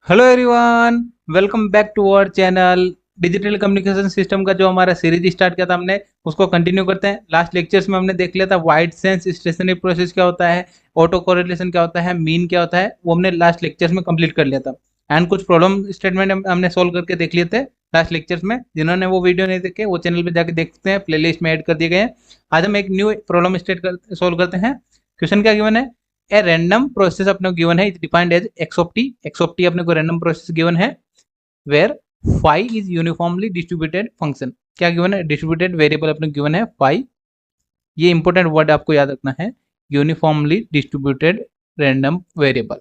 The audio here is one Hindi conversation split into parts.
Hello everyone, welcome back to our channel. Digital communication system का जो हमारा सीरीज स्टार्ट किया था हमने, उसको कंटिन्यू करते हैं। लास्ट लेक्चर्स में हमने देख लिया था वाइड सेंस स्टेशनरी प्रोसेस क्या होता है, ऑटो कोरिलेशन क्या होता है, मीन क्या होता है, वो हमने लास्ट लेक्चर्स में कंप्लीट कर लिया था। एंड कुछ प्रॉब्लम स्टेटमेंट हमने सोल्व करके देख लिए थे लास्ट लेक्चर्स में। जिन्होंने वो वीडियो नहीं देखे वो चैनल पे जाके देखते हैं, प्लेलिस्ट में ऐड कर दिए गए हैं। आज हम एक न्यू प्रॉब्लम सोल्व करते हैं। क्वेश्चन क्या गिवन है, ए रैंडम प्रोसेस अपने को गिवन है, it defined as x of T. X of t अपने को रैंडम प्रोसेस गिवन है where phi is uniformly distributed function. क्या गिवन है, डिस्ट्रीब्यूटेड वेरिएबल अपने को गिवन है फाई। ये इंपॉर्टेंट वर्ड आपको याद रखना है, यूनिफॉर्मली डिस्ट्रीब्यूटेड रैंडम वेरिएबल।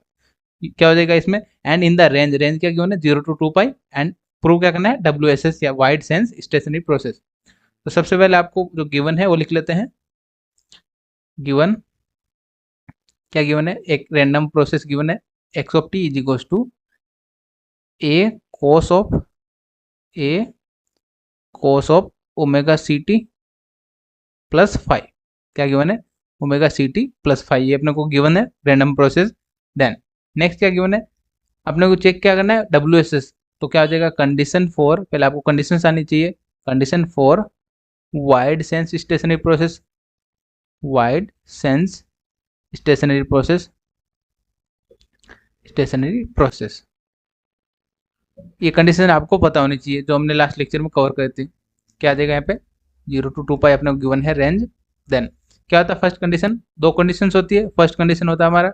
क्या हो जाएगा इसमें, and in the range, range क्या गिवन है 0 to 2 पाई। एंड प्रूव क्या करना है, डब्ल्यू एस एस या वाइड सेंस स्टेशनरी प्रोसेस। तो सबसे पहले आपको जो गिवन है वो लिख लेते हैं। गिवन क्या गिवन है, एक रैंडम प्रोसेस गिवन है, x of t is equals to a cos of a cos of omega C T plus five. क्या गिवन है, omega C T plus five, ये अपने को गिवन है रैंडम प्रोसेस। देन नेक्स्ट क्या गिवन है, अपने को चेक क्या करना है, डब्ल्यू एस एस। तो क्या हो जाएगा, कंडीशन फॉर, पहले आपको कंडीशन आनी चाहिए। Condition for wide sense stationary process, wide sense stationary process, stationary process. ये कंडीशन आपको पता होनी चाहिए, जो हमने लास्ट लेक्चर में कवर करे थे। क्या आ जाएगा यहाँ पे, 0 to 2 पाई अपने को गिवन है रेंज। देन क्या होता है, फर्स्ट कंडीशन, दो कंडीशंस होती है। फर्स्ट कंडीशन होता है हमारा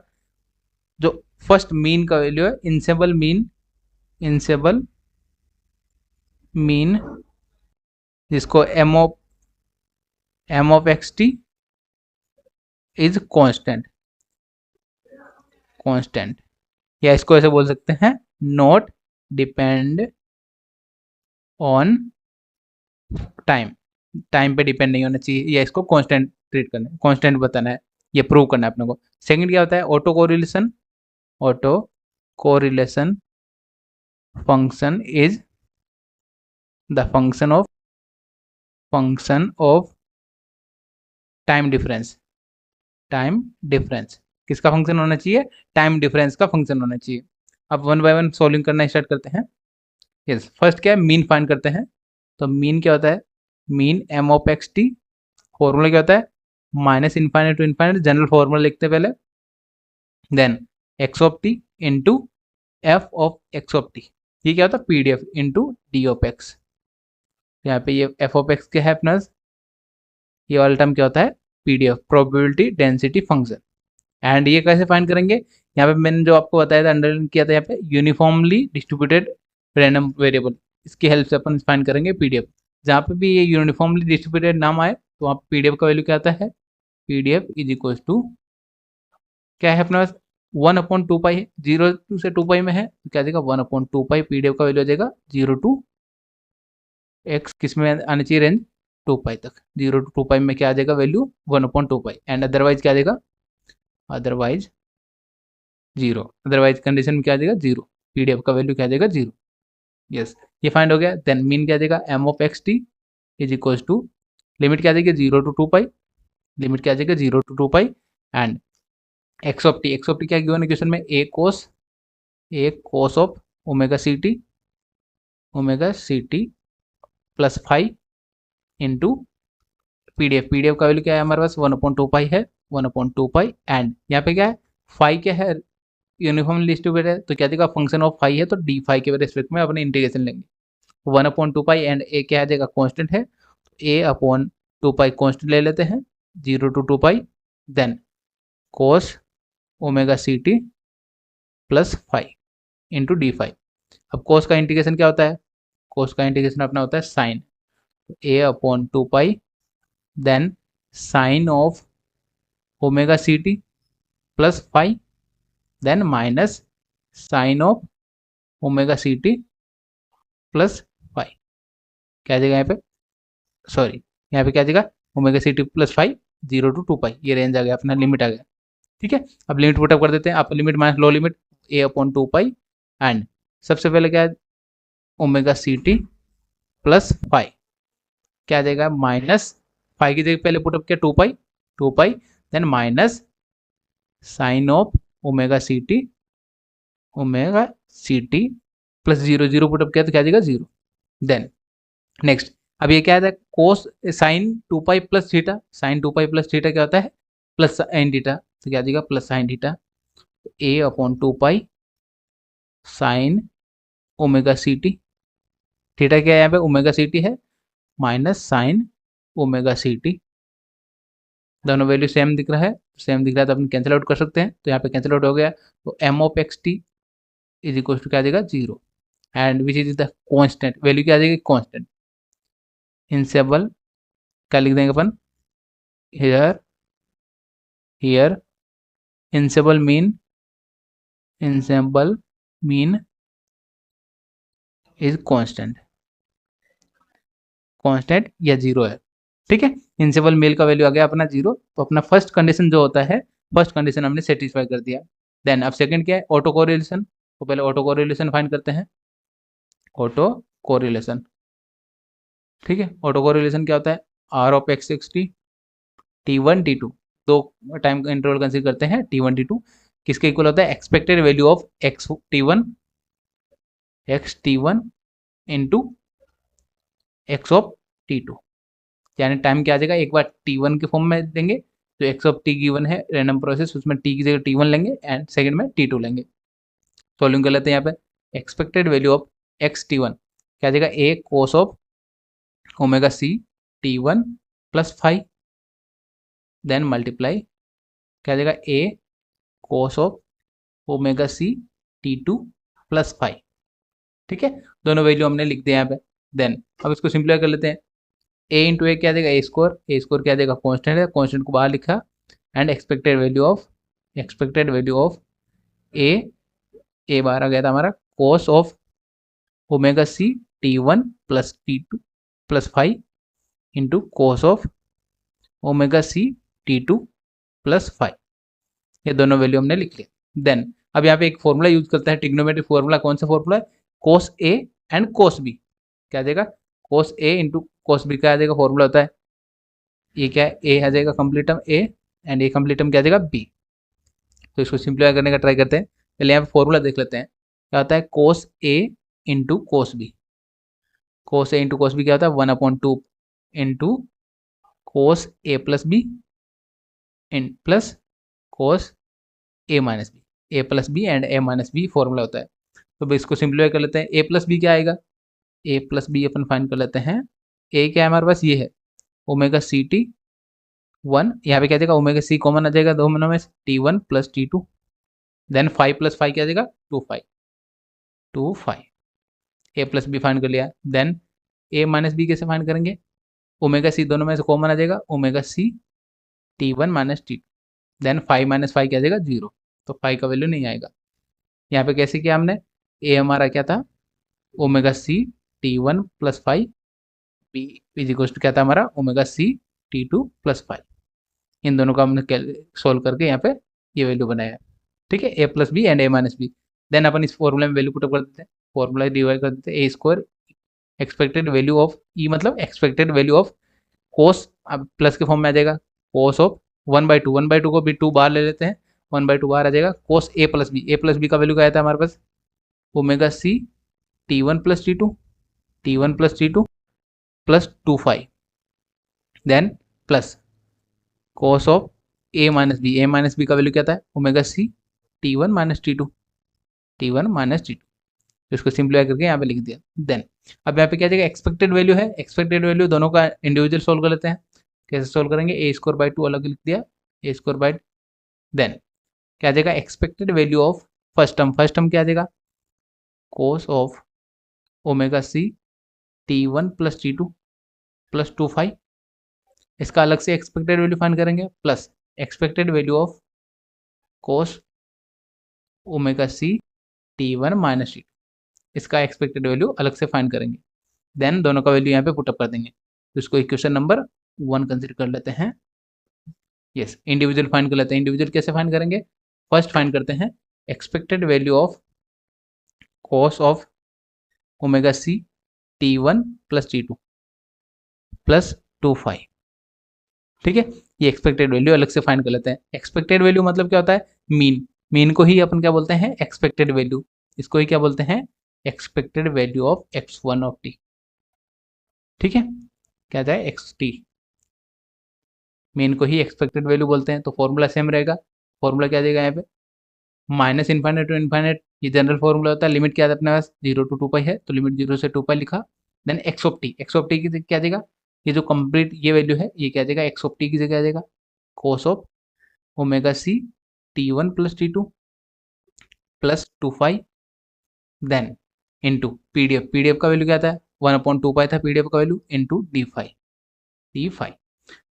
जो फर्स्ट मीन का वैल्यू है, इंसेबल मीन, इंसेबल मीन, जिसको m of x T is constant, constant, या इसको ऐसे बोल सकते हैं, not depend on time, time पे डिपेंड नहीं होना चाहिए, या इसको कांस्टेंट ट्रीट करना है, कांस्टेंट बताना है, ये प्रूव करना है अपने को। सेकंड क्या होता है, auto correlation, auto correlation function is the function of time difference, time difference. किसका फंक्शन होना चाहिए, टाइम डिफरेंस का फंक्शन होना चाहिए। अब वन बाय वन सॉल्विंग करना स्टार्ट करते हैं। यस, फर्स्ट क्या है, मीन फाइंड करते हैं। तो मीन क्या होता है, mean m of x t, formula क्या होता है, minus infinite to infinite, general formula लिखते हैं पहले। Then x of t into f of x of t, ये क्या होता है, P D F into d of x. यहाँ पे ये एफ ऑफ एक्स क्या है अपना, ये वाला टर्म क्या होता है, P D F, probability density function. And ये कैसे फाइंड करेंगे, यहाँ पे मैंने जो आपको बताया था, अंडरलाइन किया था, यहाँ पे यूनिफॉर्मली डिस्ट्रीब्यूटेड रैंडम वेरिएबल, इसकी हेल्प से अपन फाइंड करेंगे पीडीएफ। जहाँ पे भी ये यूनिफॉर्मली डिस्ट्रीब्यूटेड नाम आए तो वहाँ पे पीडीएफ का वैल्यू क्या आता है, पीडीएफ इज इक्वल टू, क्या है अपने पास, 1/2 पाई है, 0 से 2 पाई में है, तो क्या देगा 1/2 पाई, पीडीएफ का वैल्यू आ जाएगा 0 to x, किस में आनी चाहिए रेंज, 2 पाई तक। 0 to 2 पाई में क्या आ जाएगा वैल्यू, 1/2 पाई। एंड अदरवाइज क्या आ जाएगा, अदरवाइज 0, अदरवाइज कंडीशन में क्या आ जाएगा 0, पीडीएफ का वैल्यू क्या आ जाएगा 0। यस, ये फाइंड हो गया। देन मीन क्या आ जाएगा, m of x T is equal to, limit क्या आ जाएगी 0 to 2 पाई, लिमिट क्या आ जाएगा 0 to 2 पाई। And X of T, x of T क्या गिवन है क्वेश्चन में, A cos of omega C T, omega C T plus five into PDF, PDF का वैल्यू क्या है हमारे पास, 1/2 पाई है, 1/2 पाई। एंड यहाँ पे क्या है, फाइव क्या है, यूनिफॉर्मली डिस्ट्रीब्यूटेड है, तो क्या देगा फंक्शन ऑफ फाइव है, तो डी फाइव के रेस्पेक्ट में अपने इंटीग्रेशन लेंगे। 1/2 पाई एंड ए क्या आ जाएगा, कॉन्स्टेंट है, A/2 पाई कॉन्स्टेंट ले लेते हैं, 0 to 2 pi. Then cos omega C T plus five into d five. अब कोस का इंटीग्रेशन क्या होता है, कोस का इंटीग्रेशन अपना होता है sine, A/2 pi, then sine of omega C T plus five, then minus sine of omega C T plus five. क्या आ जाएगा यहाँ पे, सॉरी यहाँ पे क्या आ जाएगा, omega C T plus five, 0 to 2 pi, ये रेंज आ गया अपना, लिमिट आ गया। ठीक है, अब लिमिट पुटअप कर देते हैं, upper limit minus low limit, A/2 pi. And सबसे पहले क्या है, omega C T plus five, क्या आ जाएगा, माइनस फाइव की जगह पहले पुटअप किया 2 पाई, 2 पाई, then minus sine of omega C T omega C T plus zero, zero put up किया तो क्या आ जाएगा 0। देन नेक्स्ट, अब ये क्या आता है, cos sine 2 pi plus theta, sine 2 pi plus theta क्या होता है प्लस साइन थीटा, तो क्या आ जाएगा plus sine theta, A upon 2 pi sine omega C T, theta क्या है यहाँ पे ओमेगा सी टी है, माइनस साइन ओमेगा सी टी, दोनों वैल्यू सेम दिख रहा है, सेम दिख रहा है तो अपन कैंसिल आउट कर सकते हैं, तो यहाँ पे कैंसिल आउट हो गया, तो M of x T is equal to क्या आ जाएगा 0, and which is the constant, value क्या आ जाएगी कांस्टेंट, इंसेबल क्या लिख देंगे अपन, here here ensemble mean, ensemble mean is constant, constant या 0 है, ठीक है। इंसेबल मेल का वैल्यू आ गया अपना 0, तो अपना फर्स्ट कंडीशन जो होता है, फर्स्ट कंडीशन हमने सेटिस्फाई कर दिया। देन अब सेकंड क्या है, ऑटो कोरिलेशन, तो पहले ऑटो कोरिलेशन फाइंड करते हैं, ऑटो कोरिलेशन, ठीक है। ऑटो कोरिलेशन क्या होता है, r of x x t, t one t two, दो टाइम इंटरवल कंसीडर करते हैं टी वन टी टू, किसके इक्वल होता है expected value of x T one into x of t two, यानी टाइम क्या आ जाएगा, एक बार टी वन के फॉर्म में देंगे तो एक्स ऑफ टी गिवन है रैंडम प्रोसेस, उसमें टी की जगह टी वन लेंगे एंड सेकंड में टी टू लेंगे, सॉल्विंग कर लेते हैं यहाँ पे, expected value of x T one क्या आ जाएगा A cos of omega C T one plus 5, then multiply क्या आ जाएगा A cos of omega C T two plus 5, ठीक है। दोनों वैल्यू हमने लिख दिया यहाँ पे। देन अब इसको सिंप्लीफाई कर लेते हैं, ए इंटू ए क्या देगा ए स्क्वायर, ए स्क्वायर क्या देगा कांस्टेंट है, कांस्टेंट को बाहर लिखा, and expected value of a, a बाहर आ गया था हमारा cos of omega C T one plus T two plus 5 into cos of omega C T two plus 5, ये दोनों वैल्यू हमने लिख लिया। देन अब यहाँ पे एक फॉर्मूला यूज करता है, ट्रिग्नोमेट्रिक फॉर्मूला, कौन सा फॉर्मूला है, cos A and cos b, क्या देगा कोस ए इंटू कोस बी, क्या आ जाएगा फॉर्मूला होता है, ये क्या है ए आ जाएगा complete term A, and A complete term क्या आ जाएगा बी, तो इसको सिंप्लीफाई करने का ट्राई करते हैं, पहले यहाँ पे फॉर्मूला देख लेते हैं, क्या होता है cos a into cos b, cos a into cos b क्या होता है 1/2 into cos A plus b in plus cos a minus b, a plus B and A minus b formula होता है, तो इसको सिंप्लीफाई कर लेते हैं, ए प्लस बी क्या आएगा, ए प्लस बी अपन फाइंड कर लेते हैं, ए क्या है हमारे पास ये है ओमेगा सी टी वन, यहाँ पे क्या देगा ओमेगा सी कॉमन आ जाएगा दोनों में, t one plus T two, then 5 plus 5 क्या देगा 2 5 ए प्लस बी फाइंड कर लिया, देन ए माइनस बी कैसे फाइंड करेंगे, ओमेगा सी दोनों में से कॉमन आ जाएगा, omega C T one minus T two, then 5 minus 5 क्या देगा 0, तो 5 का वैल्यू नहीं आएगा। यहाँ पे कैसे किया हमने, ए हमारा क्या था omega C T one plus 5, b is equal to क्या था हमारा omega C T two plus 5, इन दोनों का हमने सोल्व करके यहाँ पे ये वैल्यू बनाया है, ठीक है, A plus B and A minus B, then अपन इस फॉर्मूला में वैल्यू पुटअप कर देते हैं, फॉर्मूला डिवाइड कर देते हैं, ए स्क्वायर एक्सपेक्टेड वैल्यू ऑफ ई मतलब एक्सपेक्टेड वैल्यू ऑफ कोस, अब प्लस के फॉर्म में आ जाएगा कोस ऑफ 1/2, 1/2 को भी 2 बाहर ले लेते हैं, 1/2 बाहर आ जाएगा, कोस ए प्लस बी का वैल्यू क्या आता है हमारे पास omega C T one plus T two plus 2 5, then plus cos of A minus B का वैल्यू क्या था omega C T one minus T two, तो इसको सिंप्लीफाई करके यहाँ पे लिख दिया। देन अब यहाँ पे क्या जाएगा एक्सपेक्टेड वैल्यू है, एक्सपेक्टेड वैल्यू दोनों का इंडिविजुअल सोल्व कर लेते हैं, कैसे सोल्व करेंगे, ए स्क्वायर बाई 2 अलग लिख दिया, ए स्क्वायर बाई, देन क्या आ जाएगा expected value of first term क्या आ जाएगा cos of omega C T one plus T two plus 2 5, इसका अलग से एक्सपेक्टेड वैल्यू फाइंड करेंगे, plus expected value of cos omega C T one minus T two, इसका एक्सपेक्टेड वैल्यू अलग से फाइंड करेंगे, देन दोनों का वैल्यू यहाँ पे पुटअप कर देंगे, तो इसको इक्वेशन नंबर 1 कंसिडर कर लेते हैं। यस, इंडिविजुअल फाइंड कर लेते हैं, इंडिविजुअल कैसे फाइंड करेंगे, फर्स्ट फाइंड करते हैं expected value of cos of omega C T one plus T two plus 2 5, ठीक है, ये एक्सपेक्टेड वैल्यू अलग से फाइंड कर लेते हैं, एक्सपेक्टेड वैल्यू मतलब क्या होता है मीन, मीन को ही अपन क्या बोलते हैं, एक्सपेक्टेड वैल्यू, इसको ही क्या बोलते हैं, expected value of x1 of t। ठीक है, क्या जाए एक्स टी, मीन को ही एक्सपेक्टेड वैल्यू बोलते हैं। तो फॉर्मूला सेम रहेगा, फॉर्मूला क्या देगा यहाँ पे, माइनस इन्फाइनेट टू इन्फाइनेट, ये जनरल फॉर्मूला होता है। लिमिट क्या है अपने पास, 0 to 2 पाई है, तो लिमिट 0 से 2 पाई लिखा। देन एक्स ऑफ टी की क्या देगा, ये जो कंप्लीट ये वैल्यू है ये क्या देगा, एक्स ऑफ टी की जगह देगा cos of omega C T1 plus T2 plus 2 pi, then into PDF, PDF का वैल्यू क्या था, 1/2 पाई था पीडीएफ का वैल्यू, इंटू डी फाई।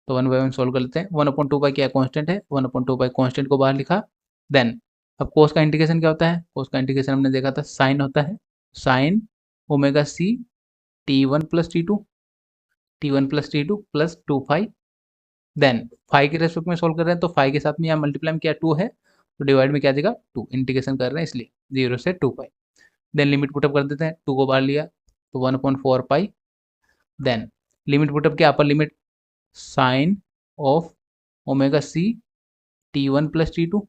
तो 1/1 सोल्व कर लेते हैं। 1/2 पाई क्या कॉन्स्टेंट है, 1/2 पाई कॉन्स्टेंट को बाहर लिखा। देन अब कोस का इंटीग्रेशन क्या होता है, कोस का इंटीग्रेशन हमने देखा था साइन होता है, साइन ओमेगा सी T1 प्लस T2 प्लस 2 पाई। देन फाई के रेस्पेक्ट में सोल्व कर रहे हैं, तो फाई के साथ में यहाँ मल्टीप्लाई में क्या 2 है, तो डिवाइड में क्या देगा 2, इंटीग्रेशन कर रहे हैं इसलिए 0 से 2 पाई। देन लिमिट पुटअप कर देते हैं, 2 को बाहर लिया तो 1/4 पाई। देन लिमिट पुटअप क्या, upper limit sine of omega C T1 plus T2,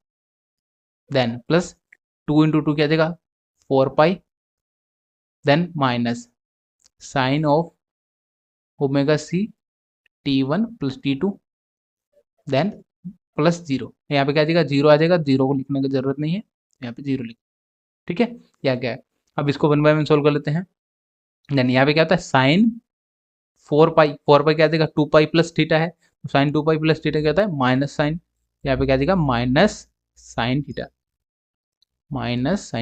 then plus 2 × 2 क्या देगा 4 pi, then minus sine of omega C T1 plus T2, then plus 0। यहाँ पे क्या देगा 0 आ जाएगा, 0 को लिखने की जरूरत नहीं है, यहाँ पे 0 लिख। ठीक है, या क्या है, अब इसको 1/1 सोल्व कर लेते हैं। देन यहाँ पे क्या होता है साइन 4 पाई, 4 पाई क्या देगा 2 पाई प्लस थीटा है, तो साइन 2 पाई प्लस थीटा क्या होता है माइनस साइन, यहाँ पे क्या देगा माइनस साइन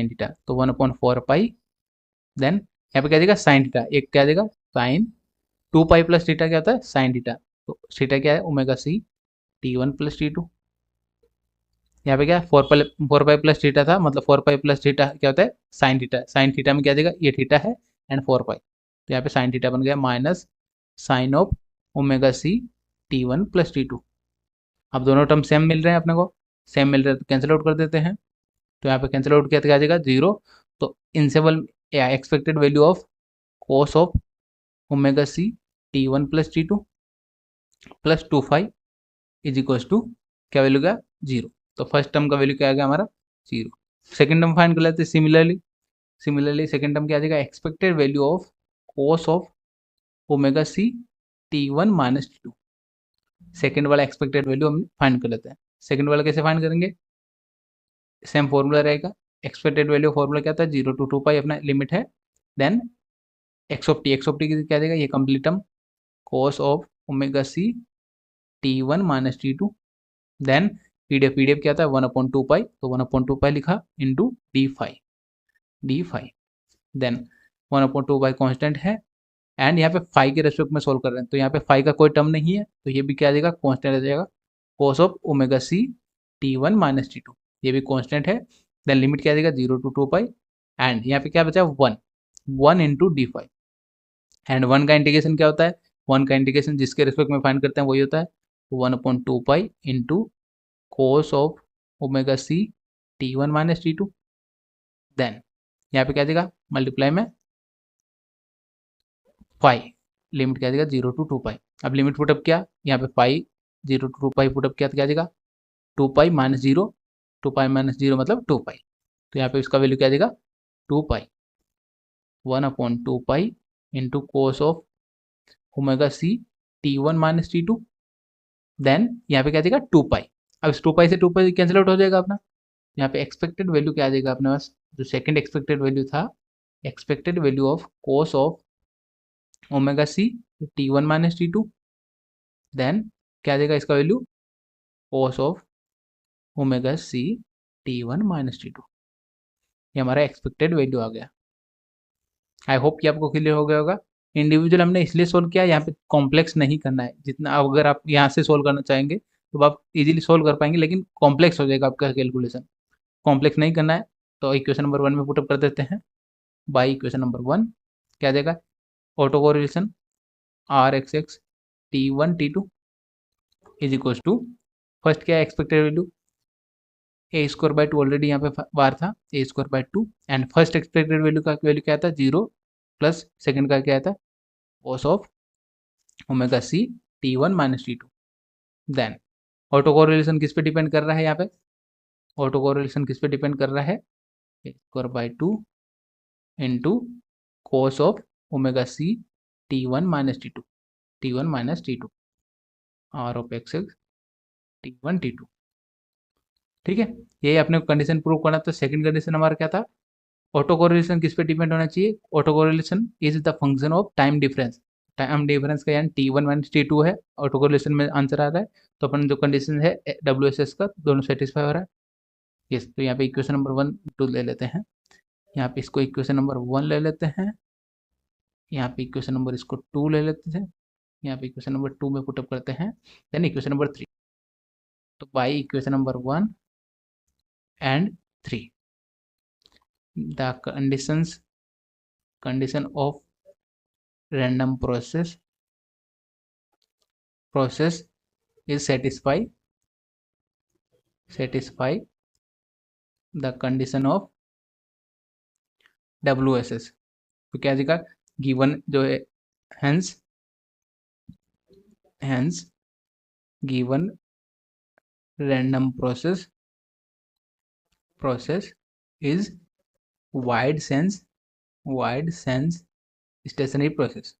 थीटा, तो 1/4 पाई। देन यहाँ पे क्या देगा साइन थीटा, एक क्या देगा साइन 2 पाई प्लस थीटा क्या होता है साइन थीटा, तो थीटा क्या है ओमेगा सी T1 प्लस T2। यहाँ पे क्या 4 पाई प्लस थीटा था, मतलब 4 पाई प्लस थीटा क्या होता है साइन थीटा, साइन थीटा में क्या देगा ये थीटा है एंड 4 पाई, तो यहाँ पे साइन थीटा बन गया minus sine of omega C T1 plus T2। अब दोनों टर्म सेम मिल रहे हैं अपने को, सेम मिल रहे हैं तो कैंसिल आउट कर देते हैं, तो यहाँ पे कैंसिल आउट किया तो क्या आ जाएगा 0। तो इंसेबल या expected value of cos of omega C T1 plus T2 plus 2 pi is equal to क्या वैल्यू गया 0। तो फर्स्ट टर्म का वैल्यू क्या आ गया हमारा 0। सेकंड टर्म फाइंड कर लेते हैं सिमिलरली सेकंड टर्म क्या आ जाएगा expected value of cos of omega C T1 minus T2। Second वाला एक्सपेक्टेड वैल्यू हम फाइंड कर लेते हैं। सेकंड वाला कैसे फाइंड करेंगे, सेम फॉर्मूला रहेगा, एक्सपेक्टेड वैल्यू फॉर्मूला क्या था 0 to 2 पाई अपना लिमिट है। देन एक्स ऑफ टी क्या देगा ये complete term cos of omega C T1 minus T2। Then PDF क्या था 1/2 पाई, तो 1/2 पाई लिखा into d phi. Then 1/2 pi constant है एंड यहाँ पे फाई के रेस्पेक्ट में सोल्व कर रहे हैं, तो यहाँ पे फाई का कोई टर्म नहीं है, तो ये भी क्या आ जाएगा कॉन्स्टेंट आ जाएगा cos of omega C T1 minus T2, ये भी कॉन्स्टेंट है। देन लिमिट क्या आ जाएगा 0 to 2 पाई एंड यहाँ पे क्या बचा 1 इंटू डी फाई। एंड 1 का इंटीग्रेशन क्या होता है, 1 का इंटीग्रेशन जिसके रेस्पेक्ट में फाइंड करते हैं वही होता है 1/2 pi into cos of omega C T1 minus T2। Then यहाँ पे क्या देगा मल्टीप्लाई में फाई, लिमिट क्या देगा 0 to 2 पाई। अब लिमिट पुटअप किया यहाँ पे फाई 0 to 2 पाई पुटअप किया तो क्या देगा 2 पाई माइनस 0, 2 पाई माइनस 0 मतलब 2 पाई, तो यहाँ पे इसका वैल्यू क्या देगा 2 pi, 1/2 pi into cos of omega C T1 minus T2। Then यहाँ पे क्या देगा 2 पाई, अब इस 2 पाई से 2 पाई कैंसिल आउट हो जाएगा अपना, यहाँ पे एक्सपेक्टेड वैल्यू क्या आ जाएगा अपने पास, जो सेकंड एक्सपेक्टेड वैल्यू था expected value of cos of omega C T1 minus T2। Then क्या आ जाएगा इसका value cos of omega C T1 minus T2, ये हमारा एक्सपेक्टेड वैल्यू आ गया। आई होप कि आपको क्लियर हो गया होगा। इंडिविजुअल हमने इसलिए सोल्व किया, यहाँ पे कॉम्प्लेक्स नहीं करना है, जितना अगर आप यहाँ से सोल्व करना चाहेंगे तो आप इजीली सोल्व कर पाएंगे, लेकिन कॉम्प्लेक्स हो जाएगा आपका कैलकुलेशन, कॉम्प्लेक्स नहीं करना है। तो इक्वेशन नंबर 1 में पुटअप कर देते हैं, बाई इक्वेशन नंबर 1 क्या देगा auto correlation RxX T1 T2 is equal to first क्या है एक्सपेक्टेड वैल्यू a²/2 ऑलरेडी यहाँ पे बार था a²/2 and first expected value का वैल्यू क्या था 0 प्लस सेकंड का क्या था cos of omega C T1 minus T2। Then auto correlation किस पे डिपेंड कर रहा है यहाँ पे ऑटो कोरिलेशन किस पे डिपेंड कर रहा है, square by 2 into cos of omega C T1 minus T2, T1 minus T2 r of x x T1 T2। ठीक है, यही आपने कंडीशन प्रूव करना। तो सेकंड कंडीशन हमारा क्या था, ऑटो कोरिलेशन किस पे डिपेंड होना चाहिए, auto correlation is the function of time difference. Time difference का यानी T1 माइनस T2 है, ऑटो कोरिलेशन में आंसर आ रहा है। तो अपन जो कंडीशन है WSS का दोनों सेटिस्फाई हो रहा है। यस, तो यहाँ पे इक्वेशन नंबर 1 2 ले लेते हैं, यहाँ पे इसको इक्वेशन नंबर 1 ले लेते हैं, यहाँ पे इक्वेशन नंबर इसको 2 ले लेते हैं, यहाँ पे इक्वेशन नंबर 2 में पुटअप करते हैं, देन इक्वेशन नंबर 3। तो by equation number 1 and 3 the condition of random process is satisfy the condition of WSS। तो क्या दिखा, गिवन जो है hence given random process is wide sense stationary process।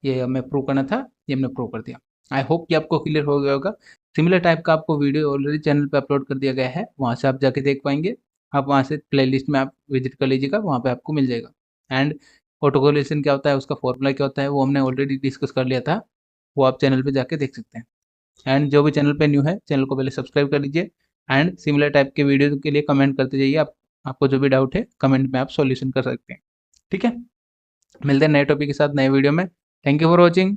ये हमें प्रूव करना था, ये हमने प्रूव कर दिया। आई होप कि आपको क्लियर हो गया होगा। सिमिलर टाइप का आपको वीडियो ऑलरेडी चैनल पे अपलोड कर दिया गया है, वहाँ से आप जाके देख पाएंगे। आप वहाँ से प्लेलिस्ट में आप विजिट कर लीजिएगा, वहाँ पे आपको मिल जाएगा। एंड ऑटो कोरिलेशन क्या होता है, उसका फॉर्मूला क्या होता है, वो हमने ऑलरेडी डिस्कस कर लिया था, वो आप चैनल पे जाके देख सकते हैं। एंड जो भी चैनल पे न्यू है, चैनल को पहले सब्सक्राइब कर लीजिए एंड सिमिलर टाइप के वीडियो के लिए कमेंट करते जाइए। आपको जो भी डाउट है कमेंट में आप सॉल्यूशन कर सकते हैं। ठीक है, मिलते हैं नए टॉपिक के साथ नए वीडियो में। Thank you for watching.